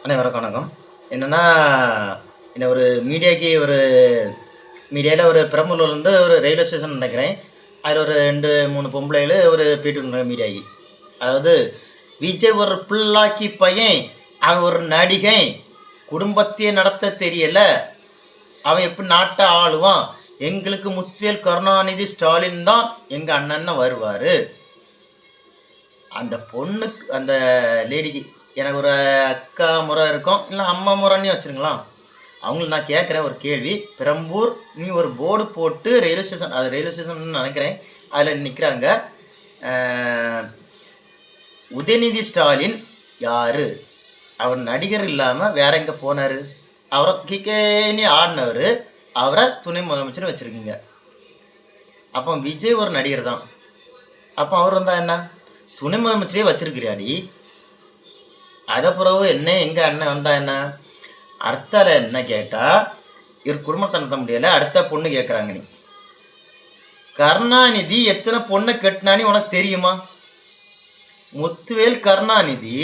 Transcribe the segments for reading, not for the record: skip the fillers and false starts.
அனைவருக்கும் வணக்கம். என்னன்னா, என்ன ஒரு மீடியாவில் ஒரு பெரம்பலூர்லேருந்து ஒரு ரயில்வே ஸ்டேஷன் நினைக்கிறேன். அதில் ஒரு 2, 3 பொம்பளைகள் ஒரு போயிட்டு மீடியாக்கு. அதாவது, விஜய் ஒரு பிள்ளாக்கி பையன், அவன் ஒரு நடிகன், குடும்பத்தையே நடத்த தெரியல, அவன் எப்படி நாட்டை ஆளுவான், எங்களுக்கு முத்துவேல் கருணாநிதி ஸ்டாலின் தான் எங்கள் அண்ணன் வருவார். அந்த பொண்ணுக்கு, அந்த லேடிக்கு எனக்கு ஒரு அக்கா முறை இருக்கும், இல்லை அம்மா முறைன்னே வச்சுருங்களா. அவங்களுக்கு நான் கேட்குறேன் ஒரு கேள்வி. பெரம்பூர் நீ ஒரு போர்டு போட்டு ரயில்வே ஸ்டேஷன், அது ரயில்வே ஸ்டேஷன் நினைக்கிறேன், அதில் நிற்கிறாங்க. உதயநிதி ஸ்டாலின் யார்? அவர் நடிகர் இல்லாமல் வேற எங்கே போனார்? அவரை கிக்கேன்னு ஆடினவர், அவரை துணை முதலமைச்சர் வச்சுருக்கீங்க. அப்போ விஜய் ஒரு நடிகர் தான். அப்போ அவர் வந்தால் என்ன? துணை முதலமைச்சரே வச்சிருக்கிறியாடி. அதை பிறகு என்ன எங்கள் அண்ணன் வந்தா என்ன? அடுத்தால என்ன கேட்டால், இவர் குடும்பத்தை நடத்த முடியல, அடுத்த பொண்ணு கேட்குறாங்க. நீ கருணாநிதி எத்தனை பொண்ணை கட்டினானி உனக்கு தெரியுமா? முத்துவேல் கருணாநிதி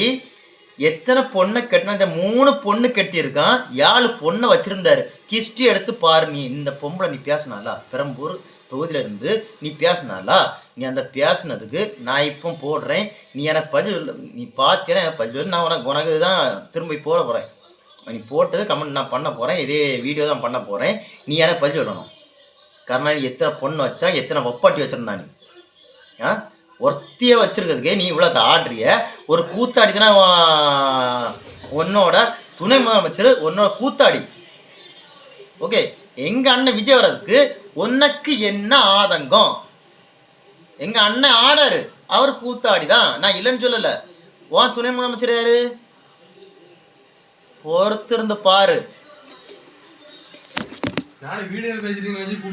எத்தனை பொண்ணை கட்டினா? இந்த 3 பொண்ணு கட்டியிருக்கான், 7 பொண்ணை வச்சிருந்தாரு. கிஸ்டி எடுத்து பாரு. நீ இந்த பொம்பளை நீ பேசினாலா? பெரம்பூர் தொகுதியில இருந்து நீ பேசினாலா? நீ அந்த பேசினதுக்கு நான் இப்போ போடுறேன், நீ எனக்கு பதில், நீ பார்த்தீங்கன்னா எனக்கு பதில், நான் உனக்கு தான் திரும்ப போட போகிறேன். நீ போட்டது கமெண்ட் நான் பண்ண போகிறேன், இதே வீடியோ தான் பண்ண போகிறேன். நீ எனக்கு பதில் சொல்லணும். கருணாநிதி எத்தனை பொண்ணு வச்சா, எத்தனை ஒப்பாட்டி வச்சிருந்தா? நீ ஒருத்திய வச்சிருக்கிறதுக்கே நீ இவ்வளோ ஆடுறிய. ஒரு கூத்தாடி தானே உன்னோட துணை முதலமைச்சர், உன்னோட கூத்தாடி. ஓகே, எங்கள் அண்ணன் விஜய் வர்றதுக்கு உனக்கு என்ன ஆதங்கம்? எங்கள் அண்ணன் ஆடாரு, அவர் கூத்தாடி தான், நான் இல்லைன்னு சொல்லலை. உன் துணை முதலமைச்சர் யாரு? பொறுத்திருந்து பாரு.